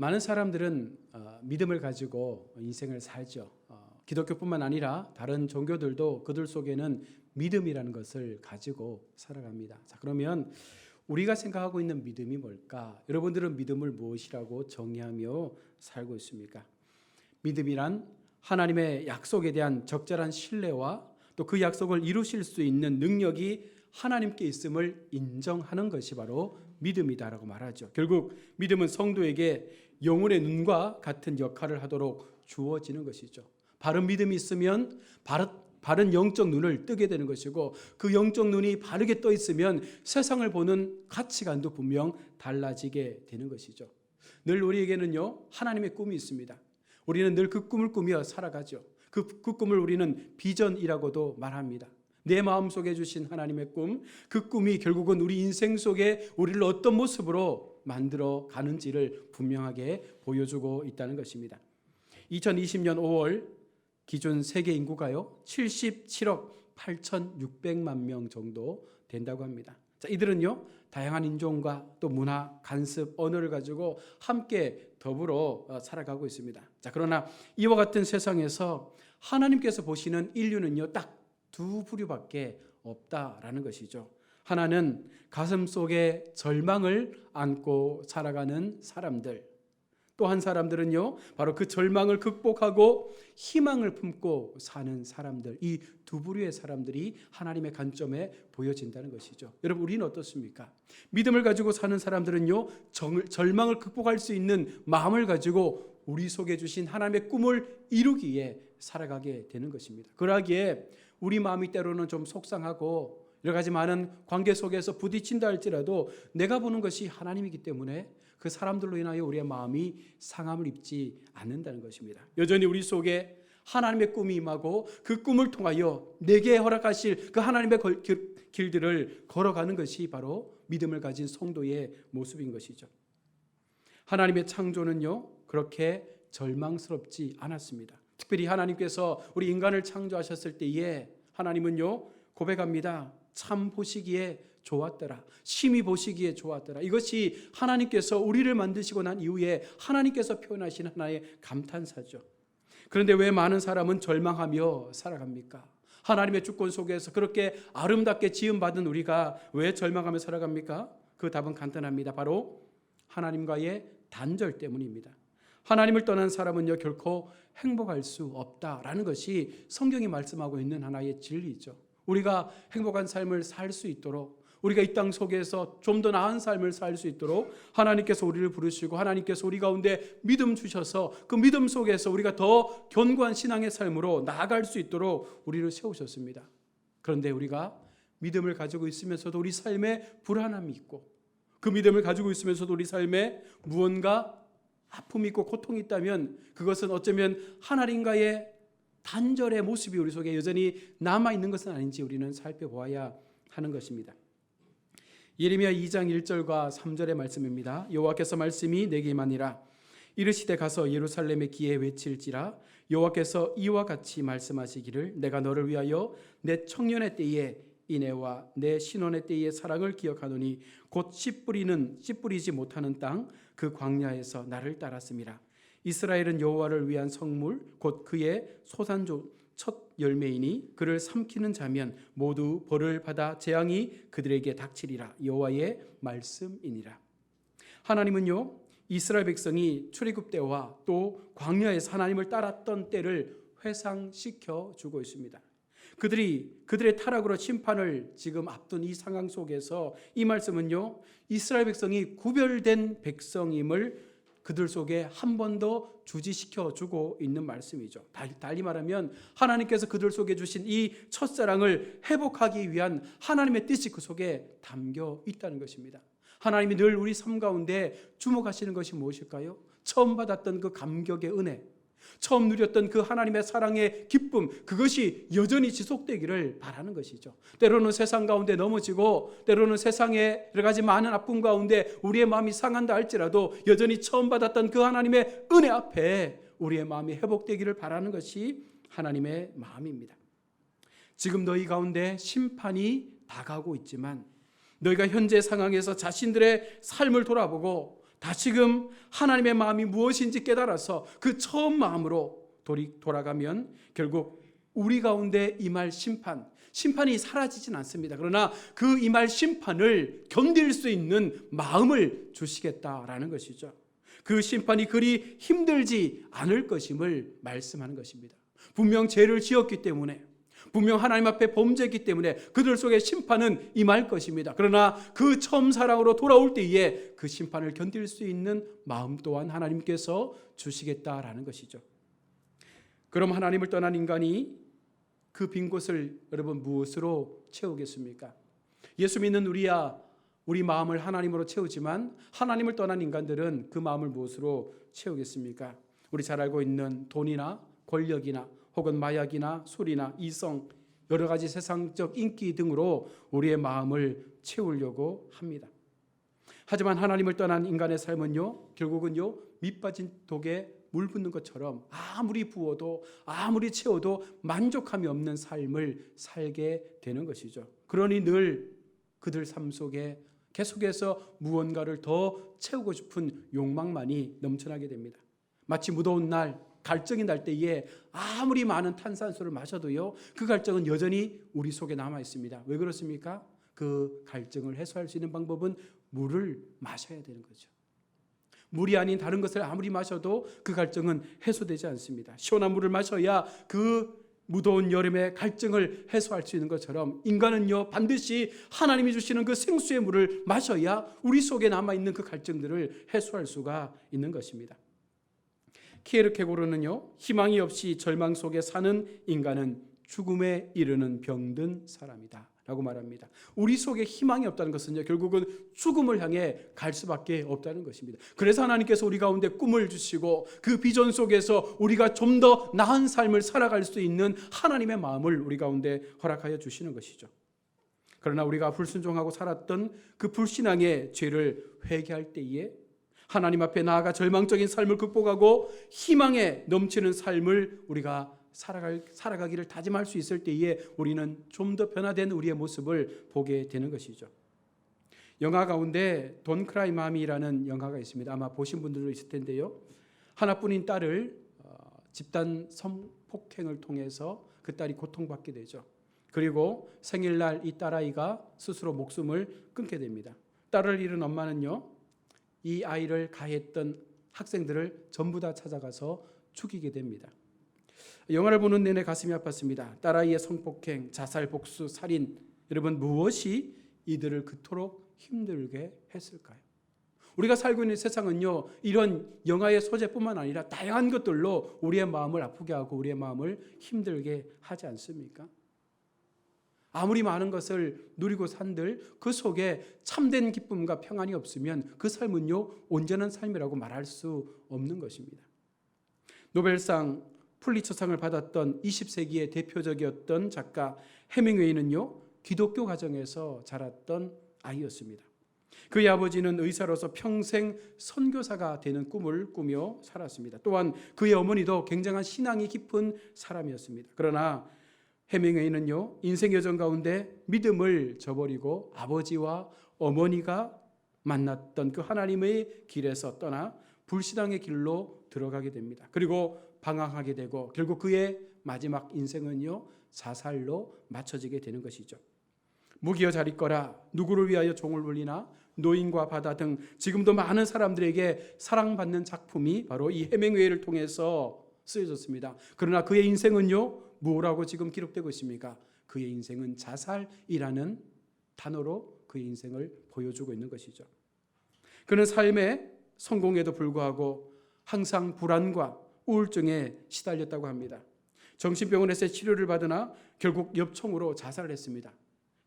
많은 사람들은 믿음을 가지고 인생을 살죠. 기독교뿐만 아니라 다른 종교들도 그들 속에는 믿음이라는 것을 가지고 살아갑니다. 자, 그러면 우리가 생각하고 있는 믿음이 뭘까? 여러분들은 믿음을 무엇이라고 정의하며 살고 있습니까? 믿음이란 하나님의 약속에 대한 적절한 신뢰와 또 그 약속을 이루실 수 있는 능력이 하나님께 있음을 인정하는 것이 바로 믿음이다라고 말하죠. 결국 믿음은 성도에게 영혼의 눈과 같은 역할을 하도록 주어지는 것이죠. 바른 믿음이 있으면 바른 영적 눈을 뜨게 되는 것이고, 그 영적 눈이 바르게 떠 있으면 세상을 보는 가치관도 분명 달라지게 되는 것이죠. 늘 우리에게는요, 하나님의 꿈이 있습니다. 우리는 늘 그 꿈을 꾸며 살아가죠. 그 꿈을 우리는 비전이라고도 말합니다. 내 마음속에 주신 하나님의 꿈, 그 꿈이 결국은 우리 인생 속에 우리를 어떤 모습으로 만들어 가는지를 분명하게 보여주고 있다는 것입니다. 2020년 5월 기준 세계 인구가요 77억 8,600만 명 정도 된다고 합니다. 자, 이들은요 다양한 인종과 또 문화, 관습, 언어를 가지고 함께 더불어 살아가고 있습니다. 자, 그러나 이와 같은 세상에서 하나님께서 보시는 인류는요 딱 두 부류밖에 없다라는 것이죠. 하나는 가슴 속에 절망을 안고 살아가는 사람들, 또 한 사람들은요 바로 그 절망을 극복하고 희망을 품고 사는 사람들, 이 두 부류의 사람들이 하나님의 관점에 보여진다는 것이죠. 여러분, 우리는 어떻습니까? 믿음을 가지고 사는 사람들은요 절망을 극복할 수 있는 마음을 가지고 우리 속에 주신 하나님의 꿈을 이루기에 살아가게 되는 것입니다. 그러기에 우리 마음이 때로는 좀 속상하고 여러 가지 많은 관계 속에서 부딪힌다 할지라도 내가 보는 것이 하나님이기 때문에 그 사람들로 인하여 우리의 마음이 상함을 입지 않는다는 것입니다. 여전히 우리 속에 하나님의 꿈이 임하고 그 꿈을 통하여 내게 허락하실 그 하나님의 길들을 걸어가는 것이 바로 믿음을 가진 성도의 모습인 것이죠. 하나님의 창조는요 그렇게 절망스럽지 않았습니다. 특별히 하나님께서 우리 인간을 창조하셨을 때에 하나님은요 고백합니다. 참 보시기에 좋았더라. 심히 보시기에 좋았더라. 이것이 하나님께서 우리를 만드시고 난 이후에 하나님께서 표현하신 하나의 감탄사죠. 그런데 왜 많은 사람은 절망하며 살아갑니까? 하나님의 주권 속에서 그렇게 아름답게 지음받은 우리가 왜 절망하며 살아갑니까? 그 답은 간단합니다. 바로 하나님과의 단절 때문입니다. 하나님을 떠난 사람은요 결코 행복할 수 없다라는 것이 성경이 말씀하고 있는 하나의 진리죠. 우리가 행복한 삶을 살 수 있도록, 우리가 이 땅 속에서 좀 더 나은 삶을 살 수 있도록 하나님께서 우리를 부르시고 하나님께서 우리 가운데 믿음 주셔서 그 믿음 속에서 우리가 더 견고한 신앙의 삶으로 나아갈 수 있도록 우리를 세우셨습니다. 그런데 우리가 믿음을 가지고 있으면서도 우리 삶에 불안함이 있고, 그 믿음을 가지고 있으면서도 우리 삶에 무언가 아픔이 있고 고통이 있다면 그것은 어쩌면 하나님과의 단절의 모습이 우리 속에 여전히 남아있는 것은 아닌지 우리는 살펴보아야 하는 것입니다. 예레미야 2장 1절과 3절의 말씀입니다. 여호와께서 말씀이 내게 임하니라. 이르시되 가서 예루살렘의 기에 외칠지라. 여호와께서 이와 같이 말씀하시기를 내가 너를 위하여 내 청년의 때에 인애와 내 신혼의 때의 사랑을 기억하노니 곧 씨 뿌리지 못하는 땅 그 광야에서 나를 따랐음이라. 이스라엘은 여호와를 위한 성물 곧 그의 소산조 첫 열매이니 그를 삼키는 자면 모두 벌을 받아 재앙이 그들에게 닥치리라. 여호와의 말씀이니라. 하나님은요 이스라엘 백성이 출애굽 때와 또 광야에서 하나님을 따랐던 때를 회상시켜 주고 있습니다. 그들의 타락으로 심판을 지금 앞둔 이 상황 속에서 이 말씀은요 이스라엘 백성이 구별된 백성임을 그들 속에 한 번 더 주지시켜 주고 있는 말씀이죠. 달리 말하면 하나님께서 그들 속에 주신 이 첫사랑을 회복하기 위한 하나님의 뜻이 그 속에 담겨 있다는 것입니다. 하나님이 늘 우리 삶 가운데 주목하시는 것이 무엇일까요? 처음 받았던 그 감격의 은혜, 처음 누렸던 그 하나님의 사랑의 기쁨, 그것이 여전히 지속되기를 바라는 것이죠. 때로는 세상 가운데 넘어지고 때로는 세상의 여러 가지 많은 아픔 가운데 우리의 마음이 상한다 할지라도 여전히 처음 받았던 그 하나님의 은혜 앞에 우리의 마음이 회복되기를 바라는 것이 하나님의 마음입니다. 지금 너희 가운데 심판이 다가오고 있지만 너희가 현재 상황에서 자신들의 삶을 돌아보고 다시금 하나님의 마음이 무엇인지 깨달아서 그 처음 마음으로 돌아가면 결국 우리 가운데 임할 심판이 사라지진 않습니다. 그러나 그 임할 심판을 견딜 수 있는 마음을 주시겠다라는 것이죠. 그 심판이 그리 힘들지 않을 것임을 말씀하는 것입니다. 분명 죄를 지었기 때문에, 분명 하나님 앞에 범죄했기 때문에 그들 속에 심판은 임할 것입니다. 그러나 그 처음 사랑으로 돌아올 때에 그 심판을 견딜 수 있는 마음 또한 하나님께서 주시겠다라는 것이죠. 그럼 하나님을 떠난 인간이 그 빈 곳을 여러분 무엇으로 채우겠습니까? 예수 믿는 우리 마음을 하나님으로 채우지만 하나님을 떠난 인간들은 그 마음을 무엇으로 채우겠습니까? 우리 잘 알고 있는 돈이나 권력이나 혹은 마약이나 술이나 이성, 여러 가지 세상적 인기 등으로 우리의 마음을 채우려고 합니다. 하지만 하나님을 떠난 인간의 삶은요, 결국은요, 밑빠진 독에 물 붓는 것처럼 아무리 부어도 아무리 채워도 만족함이 없는 삶을 살게 되는 것이죠. 그러니 늘 그들 삶 속에 계속해서 무언가를 더 채우고 싶은 욕망만이 넘쳐나게 됩니다. 마치 무더운 날 갈증이 날 때에 아무리 많은 탄산수를 마셔도요, 그 갈증은 여전히 우리 속에 남아 있습니다. 왜 그렇습니까? 그 갈증을 해소할 수 있는 방법은 물을 마셔야 되는 거죠. 물이 아닌 다른 것을 아무리 마셔도 그 갈증은 해소되지 않습니다. 시원한 물을 마셔야 그 무더운 여름의 갈증을 해소할 수 있는 것처럼 인간은요, 반드시 하나님이 주시는 그 생수의 물을 마셔야 우리 속에 남아있는 그 갈증들을 해소할 수가 있는 것입니다. 키에르케고르는요, 희망이 없이 절망 속에 사는 인간은 죽음에 이르는 병든 사람이다 라고 말합니다. 우리 속에 희망이 없다는 것은요, 결국은 죽음을 향해 갈 수밖에 없다는 것입니다. 그래서 하나님께서 우리 가운데 꿈을 주시고 그 비전 속에서 우리가 좀 더 나은 삶을 살아갈 수 있는 하나님의 마음을 우리 가운데 허락하여 주시는 것이죠. 그러나 우리가 불순종하고 살았던 그 불신앙의 죄를 회개할 때에 하나님 앞에 나아가 절망적인 삶을 극복하고 희망에 넘치는 삶을 우리가 살아가기를 다짐할 수 있을 때에 우리는 좀 더 변화된 우리의 모습을 보게 되는 것이죠. 영화 가운데 돈 크라이 마미라는 영화가 있습니다. 아마 보신 분들도 있을 텐데요. 하나뿐인 딸을 집단 성폭행을 통해서 그 딸이 고통받게 되죠. 그리고 생일날 이 딸아이가 스스로 목숨을 끊게 됩니다. 딸을 잃은 엄마는요, 이 아이를 가해했던 학생들을 전부 다 찾아가서 죽이게 됩니다. 영화를 보는 내내 가슴이 아팠습니다. 딸아이의 성폭행, 자살, 복수, 살인, 여러분 무엇이 이들을 그토록 힘들게 했을까요? 우리가 살고 있는 세상은요, 이런 영화의 소재뿐만 아니라 다양한 것들로 우리의 마음을 아프게 하고 우리의 마음을 힘들게 하지 않습니까? 아무리 많은 것을 누리고 산들 그 속에 참된 기쁨과 평안이 없으면 그 삶은요, 온전한 삶이라고 말할 수 없는 것입니다. 노벨상 풀리처상을 받았던 20세기의 대표적이었던 작가 해밍웨이는요, 기독교 가정에서 자랐던 아이였습니다. 그의 아버지는 의사로서 평생 선교사가 되는 꿈을 꾸며 살았습니다. 또한 그의 어머니도 굉장한 신앙이 깊은 사람이었습니다. 그러나 해밍웨이는요, 인생 여정 가운데 믿음을 저버리고 아버지와 어머니가 만났던 그 하나님의 길에서 떠나 불신앙의 길로 들어가게 됩니다. 그리고 방황하게 되고 결국 그의 마지막 인생은요, 자살로 맞춰지게 되는 것이죠. 무기여 잘 있거라, 누구를 위하여 종을 울리나, 노인과 바다 등 지금도 많은 사람들에게 사랑받는 작품이 바로 이 해밍웨이를 통해서 쓰여졌습니다. 그러나 그의 인생은요, 뭐라고 지금 기록되고 있습니까? 그의 인생은 자살이라는 단어로 그의 인생을 보여주고 있는 것이죠. 그는 삶의 성공에도 불구하고 항상 불안과 우울증에 시달렸다고 합니다. 정신병원에서 치료를 받으나 결국 엽총으로 자살을 했습니다.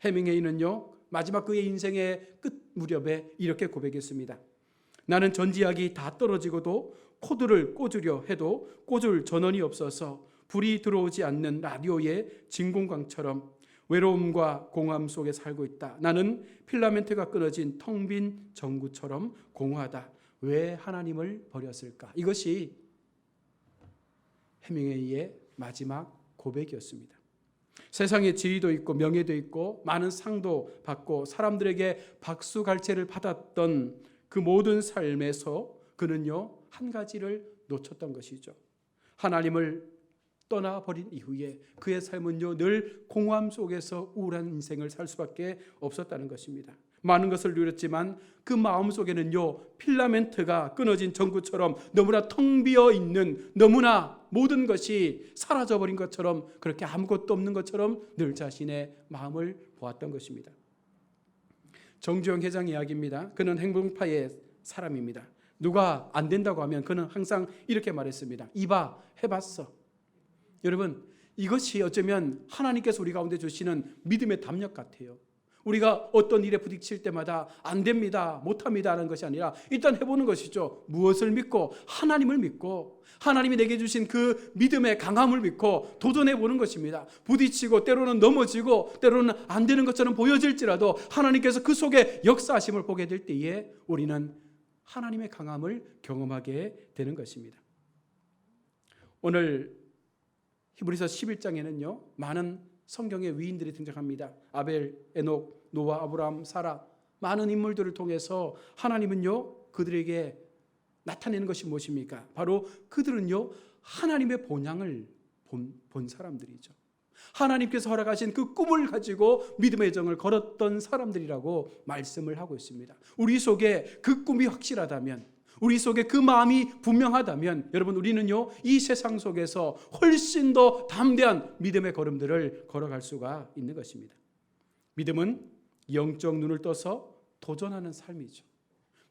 해밍웨이는요, 마지막 그의 인생의 끝 무렵에 이렇게 고백했습니다. 나는 전지약이 다 떨어지고도 코드를 꽂으려 해도 꽂을 전원이 없어서 불이 들어오지 않는 라디오의 진공광처럼 외로움과 공허함 속에 살고 있다. 나는 필라멘트가 끊어진 텅 빈 전구처럼 공허하다. 왜 하나님을 버렸을까? 이것이 해밍웨이의 마지막 고백이었습니다. 세상에 지위도 있고 명예도 있고 많은 상도 받고 사람들에게 박수갈채를 받았던 그 모든 삶에서 그는요 한 가지를 놓쳤던 것이죠. 하나님을 떠나버린 이후에 그의 삶은요 늘 공허함 속에서 우울한 인생을 살 수밖에 없었다는 것입니다. 많은 것을 누렸지만 그 마음속에는요 필라멘트가 끊어진 전구처럼 너무나 텅 비어 있는, 너무나 모든 것이 사라져버린 것처럼, 그렇게 아무것도 없는 것처럼 늘 자신의 마음을 보았던 것입니다. 정주영 회장 이야기입니다. 그는 행동파의 사람입니다. 누가 안 된다고 하면 그는 항상 이렇게 말했습니다. 이봐, 해봤어. 여러분, 이것이 어쩌면 하나님께서 우리 가운데 주시는 믿음의 담력 같아요. 우리가 어떤 일에 부딪힐 때마다 안 됩니다, 못합니다 하는 것이 아니라 일단 해보는 것이죠. 무엇을 믿고? 하나님을 믿고, 하나님이 내게 주신 그 믿음의 강함을 믿고 도전해보는 것입니다. 부딪히고 때로는 넘어지고 때로는 안 되는 것처럼 보여질지라도 하나님께서 그 속에 역사하심을 보게 될 때에 우리는 하나님의 강함을 경험하게 되는 것입니다. 오늘 히브리서 11장에는요 많은 성경의 위인들이 등장합니다. 아벨, 에녹, 노아, 아브라함, 사라, 많은 인물들을 통해서 하나님은요 그들에게 나타내는 것이 무엇입니까? 바로 그들은요 하나님의 본향을 본 사람들이죠. 하나님께서 허락하신 그 꿈을 가지고 믿음의 정을 걸었던 사람들이라고 말씀을 하고 있습니다. 우리 속에 그 꿈이 확실하다면, 우리 속에 그 마음이 분명하다면 여러분 우리는요 이 세상 속에서 훨씬 더 담대한 믿음의 걸음들을 걸어갈 수가 있는 것입니다. 믿음은 영적 눈을 떠서 도전하는 삶이죠.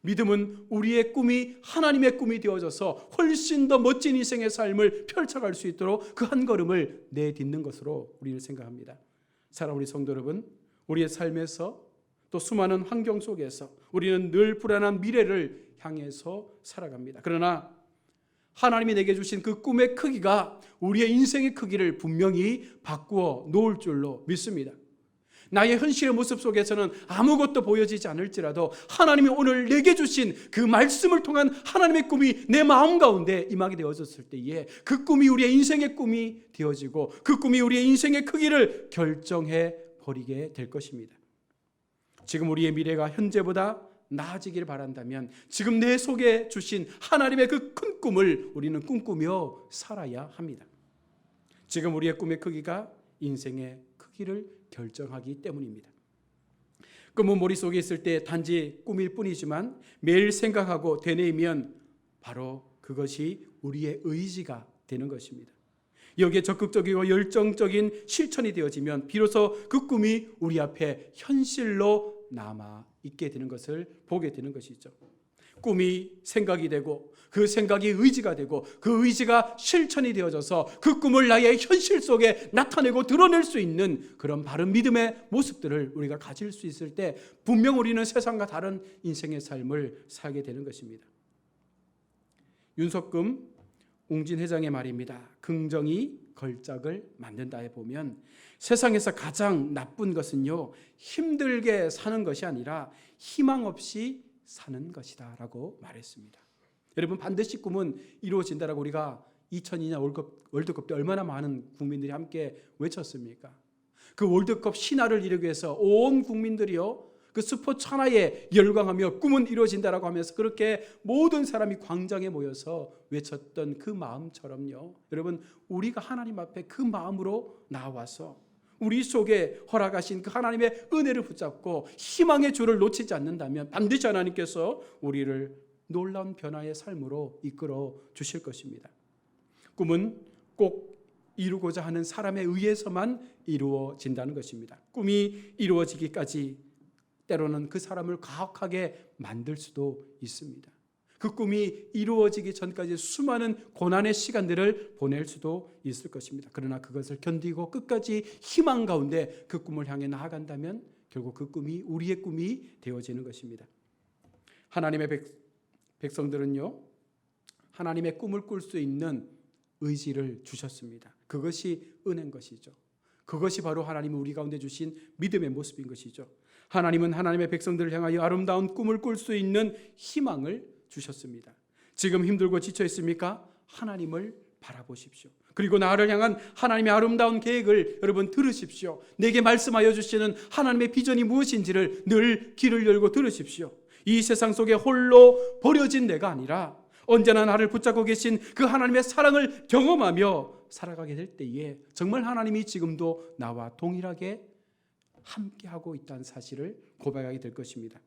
믿음은 우리의 꿈이 하나님의 꿈이 되어져서 훨씬 더 멋진 인생의 삶을 펼쳐갈 수 있도록 그 한 걸음을 내딛는 것으로 우리는 생각합니다. 사랑하는 우리 성도 여러분, 우리의 삶에서 또 수많은 환경 속에서 우리는 늘 불안한 미래를 향해서 살아갑니다. 그러나 하나님이 내게 주신 그 꿈의 크기가 우리의 인생의 크기를 분명히 바꾸어 놓을 줄로 믿습니다. 나의 현실의 모습 속에서는 아무것도 보여지지 않을지라도 하나님이 오늘 내게 주신 그 말씀을 통한 하나님의 꿈이 내 마음 가운데 임하게 되어졌을 때에 그 꿈이 우리의 인생의 꿈이 되어지고 그 꿈이 우리의 인생의 크기를 결정해 버리게 될 것입니다. 지금 우리의 미래가 현재보다 나아지기를 바란다면 지금 내 속에 주신 하나님의 그 큰 꿈을 우리는 꿈꾸며 살아야 합니다. 지금 우리의 꿈의 크기가 인생의 크기를 결정하기 때문입니다. 꿈은 머릿속에 있을 때 단지 꿈일 뿐이지만 매일 생각하고 되뇌이면 바로 그것이 우리의 의지가 되는 것입니다. 여기에 적극적이고 열정적인 실천이 되어지면 비로소 그 꿈이 우리 앞에 현실로 남아 있게 되는 것을 보게 되는 것이죠. 꿈이 생각이 되고 그 생각이 의지가 되고 그 의지가 실천이 되어져서 그 꿈을 나의 현실 속에 나타내고 드러낼 수 있는 그런 바른 믿음의 모습들을 우리가 가질 수 있을 때 분명 우리는 세상과 다른 인생의 삶을 살게 되는 것입니다. 윤석금 웅진 회장의 말입니다. 긍정이 걸작을 만든다에 보면 세상에서 가장 나쁜 것은요 힘들게 사는 것이 아니라 희망 없이 사는 것이다 라고 말했습니다. 여러분 반드시 꿈은 이루어진다라고 우리가 2002년 월드컵 때 얼마나 많은 국민들이 함께 외쳤습니까? 그 월드컵 신화를 이루기 위해서 온 국민들이요 그 스포츠 하나에 열광하며 꿈은 이루어진다라고 하면서 그렇게 모든 사람이 광장에 모여서 외쳤던 그 마음처럼요 여러분 우리가 하나님 앞에 그 마음으로 나와서 우리 속에 허락하신 그 하나님의 은혜를 붙잡고 희망의 줄을 놓치지 않는다면 반드시 하나님께서 우리를 놀라운 변화의 삶으로 이끌어 주실 것입니다. 꿈은 꼭 이루고자 하는 사람에 의해서만 이루어진다는 것입니다. 꿈이 이루어지기까지 때로는 그 사람을 가혹하게 만들 수도 있습니다. 그 꿈이 이루어지기 전까지 수많은 고난의 시간들을 보낼 수도 있을 것입니다. 그러나 그것을 견디고 끝까지 희망 가운데 그 꿈을 향해 나아간다면 결국 그 꿈이 우리의 꿈이 되어지는 것입니다. 하나님의 백성들은요 하나님의 꿈을 꿀 수 있는 의지를 주셨습니다. 그것이 은혜인 것이죠. 그것이 바로 하나님이 우리 가운데 주신 믿음의 모습인 것이죠. 하나님은 하나님의 백성들을 향하여 아름다운 꿈을 꿀 수 있는 희망을 주셨습니다. 지금 힘들고 지쳐 있습니까? 하나님을 바라보십시오. 그리고 나를 향한 하나님의 아름다운 계획을 여러분 들으십시오. 내게 말씀하여 주시는 하나님의 비전이 무엇인지를 늘 귀를 열고 들으십시오. 이 세상 속에 홀로 버려진 내가 아니라 언제나 나를 붙잡고 계신 그 하나님의 사랑을 경험하며 살아가게 될 때에 정말 하나님이 지금도 나와 동일하게 함께하고 있다는 사실을 고백하게 될 것입니다.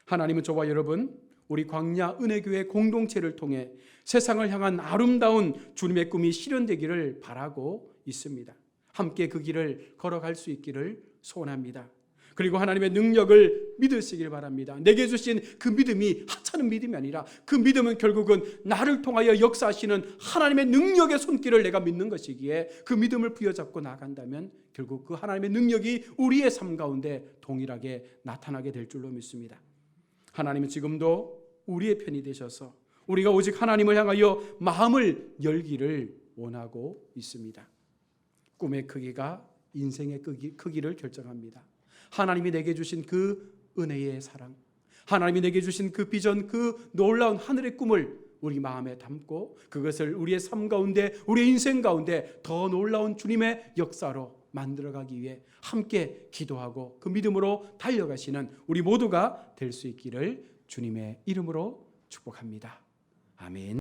하나님은 저와 여러분, 우리 광야 은혜교회 공동체를 통해 세상을 향한 아름다운 주님의 꿈이 실현되기를 바라고 있습니다. 함께 그 길을 걸어갈 수 있기를 소원합니다. 그리고 하나님의 능력을 믿으시길 바랍니다. 내게 주신 그 믿음이 하찮은 믿음이 아니라 그 믿음은 결국은 나를 통하여 역사하시는 하나님의 능력의 손길을 내가 믿는 것이기에 그 믿음을 부여잡고 나간다면 결국 그 하나님의 능력이 우리의 삶 가운데 동일하게 나타나게 될 줄로 믿습니다. 하나님은 지금도 우리의 편이 되셔서 우리가 오직 하나님을 향하여 마음을 열기를 원하고 있습니다. 꿈의 크기가 인생의 크기를 결정합니다. 하나님이 내게 주신 그 은혜의 사랑, 하나님이 내게 주신 그 비전, 그 놀라운 하늘의 꿈을 우리 마음에 담고 그것을 우리의 삶 가운데, 우리의 인생 가운데 더 놀라운 주님의 역사로 만들어가기 위해 함께 기도하고 그 믿음으로 달려가시는 우리 모두가 될 수 있기를 주님의 이름으로 축복합니다. 아멘.